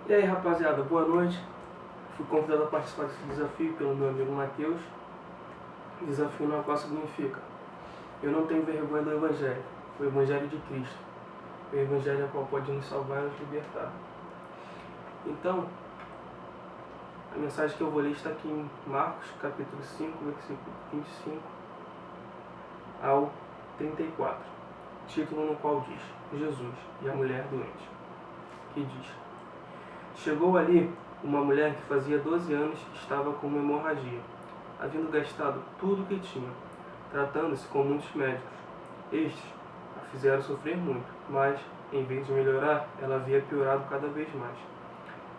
E aí, rapaziada, boa noite. Fui convidado a participar desse desafio pelo meu amigo Matheus. Desafio no qual significa: eu não tenho vergonha do Evangelho, o Evangelho de Cristo, o Evangelho ao qual pode nos salvar e nos libertar. Então, a mensagem que eu vou ler está aqui em Marcos, capítulo 5, versículo 25 ao 34. Título no qual diz: Jesus e a mulher doente. Que diz: chegou ali uma mulher que fazia 12 anos que estava com uma hemorragia, havendo gastado tudo o que tinha, tratando-se com muitos médicos. Estes a fizeram sofrer muito, mas, em vez de melhorar, ela havia piorado cada vez mais.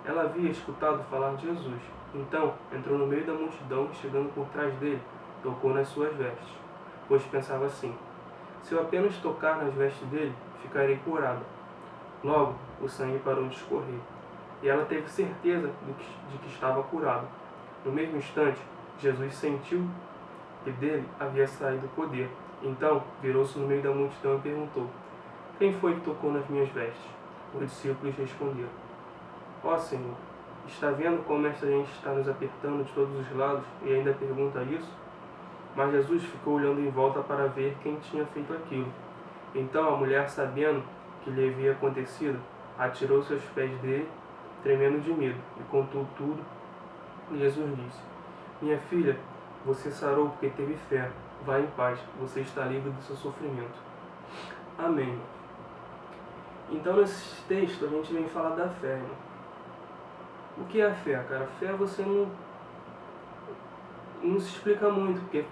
Ela havia escutado falar de Jesus, então entrou no meio da multidão e, chegando por trás dele, tocou nas suas vestes, pois pensava assim: se eu apenas tocar nas vestes dele, ficarei curada. Logo, o sangue parou de escorrer, e ela teve certeza de que estava curada. No mesmo instante, Jesus sentiu que dele havia saído o poder. Então, virou-se no meio da multidão e perguntou: quem foi que tocou nas minhas vestes? Os discípulos responderam: ó Senhor, está vendo como esta gente está nos apertando de todos os lados e ainda pergunta isso? Mas Jesus ficou olhando em volta para ver quem tinha feito aquilo. Então a mulher, sabendo que lhe havia acontecido, atirou-se aos pés dele, tremendo de medo, e contou tudo. E Jesus disse: minha filha, você sarou porque teve fé. Vá em paz, você está livre do seu sofrimento. Amém. Então, nesse texto, a gente vem falar da fé, irmão. O que é a fé, cara? A fé você não se explica muito, porque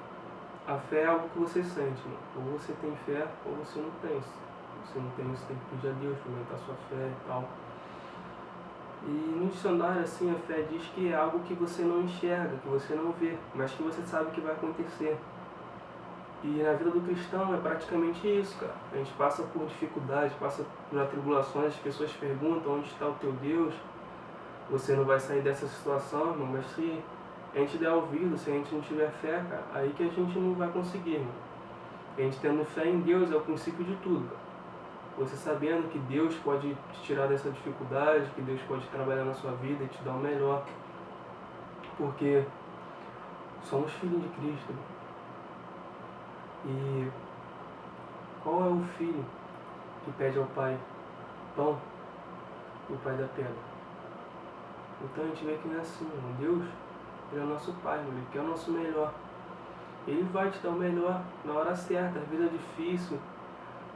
a fé é algo que você sente, irmão. Ou você tem fé, ou você não tem. Se você não tem, você tem que pedir a Deus para aumentar a sua fé e tal. E no dicionário, assim, a fé diz que é algo que você não enxerga, que você não vê, mas que você sabe que vai acontecer. E na vida do cristão é praticamente isso, cara. A gente passa por dificuldades, passa por atribulações, as pessoas perguntam onde está o teu Deus. Você não vai sair dessa situação, irmão, mas se a gente der ouvido, se a gente não tiver fé, cara, aí que a gente não vai conseguir, irmão. A gente tendo fé em Deus é o princípio de tudo, cara. Você sabendo que Deus pode te tirar dessa dificuldade, que Deus pode trabalhar na sua vida e te dar o melhor. Porque somos filhos de Cristo. E qual é o filho que pede ao pai pão e o pai dá pedra? Então a gente vê que não é assim, irmão. Deus, ele é o nosso pai, irmão. Ele quer o nosso melhor. Ele vai te dar o melhor na hora certa. A vida é difícil,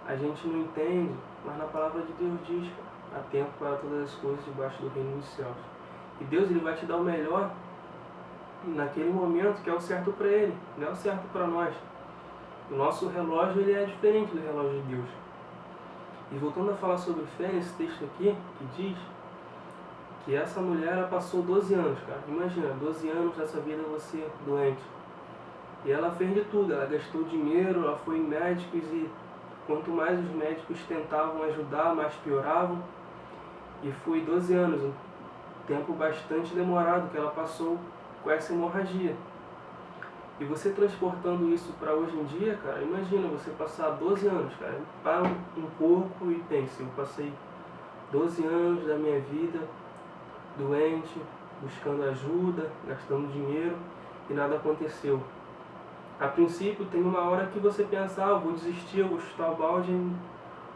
a gente não entende, mas na palavra de Deus diz: há tempo para todas as coisas debaixo do reino dos céus. E Deus, ele vai te dar o melhor naquele momento que é o certo para ele, não é o certo para nós. O nosso relógio, ele é diferente do relógio de Deus. E voltando a falar sobre fé, nesse texto aqui, que diz que essa mulher, ela passou 12 anos, cara. Imagina, 12 anos dessa vida você doente. E ela fez de tudo, ela gastou dinheiro, ela foi em médicos e quanto mais os médicos tentavam ajudar, mais pioravam. E foi 12 anos, um tempo bastante demorado que ela passou com essa hemorragia. E você transportando isso para hoje em dia, cara, imagina você passar 12 anos, cara. Para um pouco e pense: eu passei 12 anos da minha vida doente, buscando ajuda, gastando dinheiro e nada aconteceu. A princípio tem uma hora que você pensa: eu vou desistir, eu vou chutar o balde,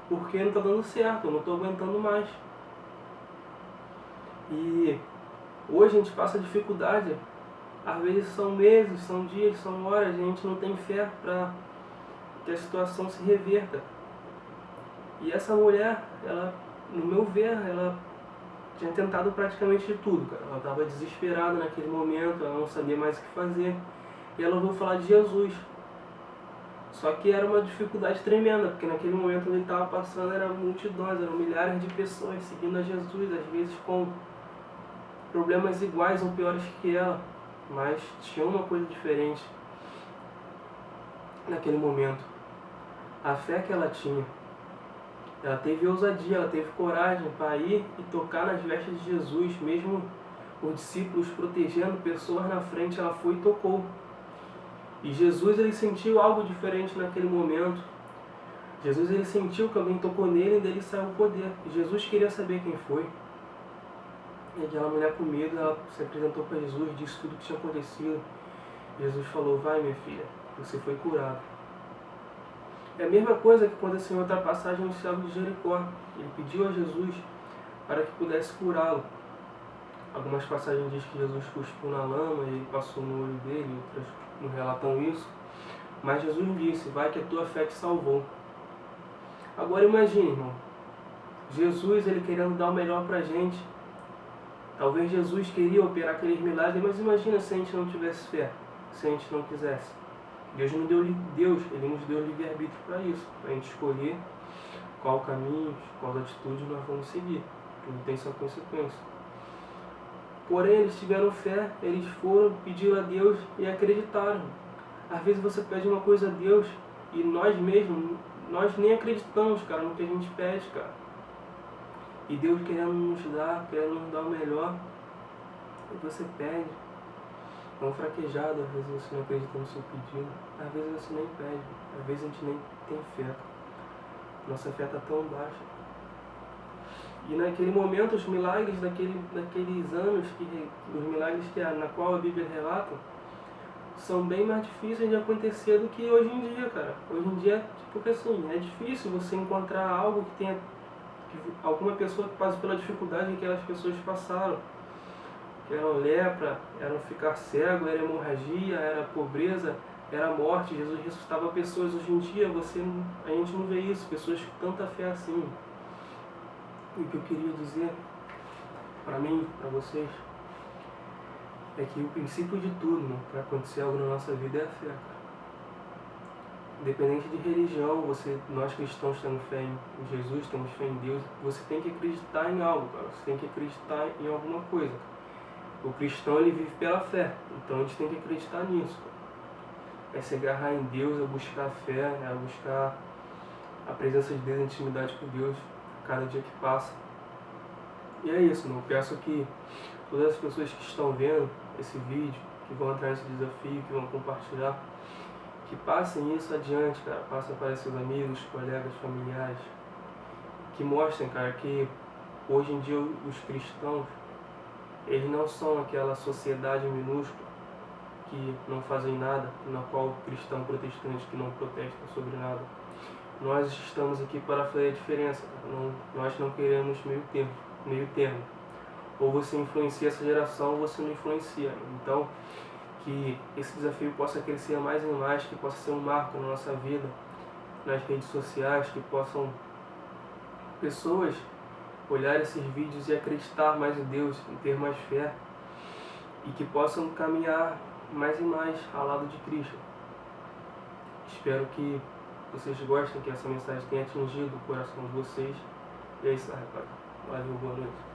porque não está dando certo, eu não estou aguentando mais. E hoje a gente passa dificuldade, às vezes são meses, são dias, são horas, a gente não tem fé para que a situação se reverta. E essa mulher, ela, no meu ver, ela tinha tentado praticamente de tudo, cara. Ela estava desesperada naquele momento, ela não sabia mais o que fazer. E ela ouviu falar de Jesus. Só que era uma dificuldade tremenda, porque naquele momento ele estava passando, eram multidões, eram milhares de pessoas seguindo a Jesus, às vezes com problemas iguais ou piores que ela, mas tinha uma coisa diferente naquele momento: a fé que ela tinha. Ela teve ousadia, ela teve coragem para ir e tocar nas vestes de Jesus, mesmo os discípulos protegendo pessoas na frente, ela foi e tocou. E Jesus, ele sentiu algo diferente naquele momento. Jesus, ele sentiu que alguém tocou nele e dele saiu o poder. E Jesus queria saber quem foi. E aquela mulher com medo, ela se apresentou para Jesus, disse tudo o que tinha acontecido. Jesus falou: vai, minha filha, você foi curada. É a mesma coisa que aconteceu em outra passagem no céu de Jericó. Ele pediu a Jesus para que pudesse curá-lo. Algumas passagens dizem que Jesus cuspiu na lama e ele passou no olho dele, outras não relatam isso. Mas Jesus disse: vai que a tua fé te salvou. Agora imagine, irmão, Jesus ele querendo dar o melhor pra gente. Talvez Jesus queria operar aqueles milagres, mas imagina se a gente não tivesse fé, se a gente não quisesse. Deus, ele nos deu livre-arbítrio para isso, para a gente escolher qual caminho, qual atitude nós vamos seguir. Tudo tem sua consequência. Porém, eles tiveram fé, eles foram, pediram a Deus e acreditaram. Às vezes você pede uma coisa a Deus e nós mesmos, nós nem acreditamos, cara, no que a gente pede, cara. E Deus querendo nos dar o melhor, e você pede. Tão fraquejado, às vezes você não acredita no seu pedido, às vezes você nem pede, às vezes a gente nem tem fé. Nossa fé está tão baixa. E naquele momento, os milagres daqueles anos, os milagres na qual a Bíblia relata, são bem mais difíceis de acontecer do que hoje em dia, cara. Hoje em dia, porque assim, é difícil você encontrar algo que tenha alguma pessoa que passe pela dificuldade que aquelas pessoas passaram. Que eram lepra, era ficar cego, era hemorragia, era pobreza, era morte. Jesus ressuscitava pessoas. Hoje em dia a gente não vê isso, pessoas com tanta fé assim. E o que eu queria dizer para mim, para vocês, é que o princípio de tudo, para acontecer algo na nossa vida, é a fé, cara. Independente de religião, nós cristãos temos fé em Jesus, temos fé em Deus, você tem que acreditar em algo, cara. Você tem que acreditar em alguma coisa. O cristão, ele vive pela fé, então a gente tem que acreditar nisso. É se agarrar em Deus, é buscar a fé, é buscar a presença de Deus, a intimidade com Deus, cada dia que passa. E é isso, eu peço que todas as pessoas que estão vendo esse vídeo, que vão entrar nesse desafio, que vão compartilhar, que passem isso adiante, cara, passem para seus amigos, colegas, familiares, que mostrem, cara, que hoje em dia os cristãos, eles não são aquela sociedade minúscula que não fazem nada, na qual o cristão protestante que não protesta sobre nada. Nós estamos aqui para fazer a diferença, cara. Nós não queremos meio termo. Ou você influencia essa geração ou você não influencia. Então, que esse desafio possa crescer mais e mais, que possa ser um marco na nossa vida, nas redes sociais, que possam pessoas olhar esses vídeos e acreditar mais em Deus, em ter mais fé, e que possam caminhar mais e mais ao lado de Cristo. Espero que vocês gostem, que essa mensagem tenha atingido o coração de vocês. E é isso, rapaz. Valeu, boa noite.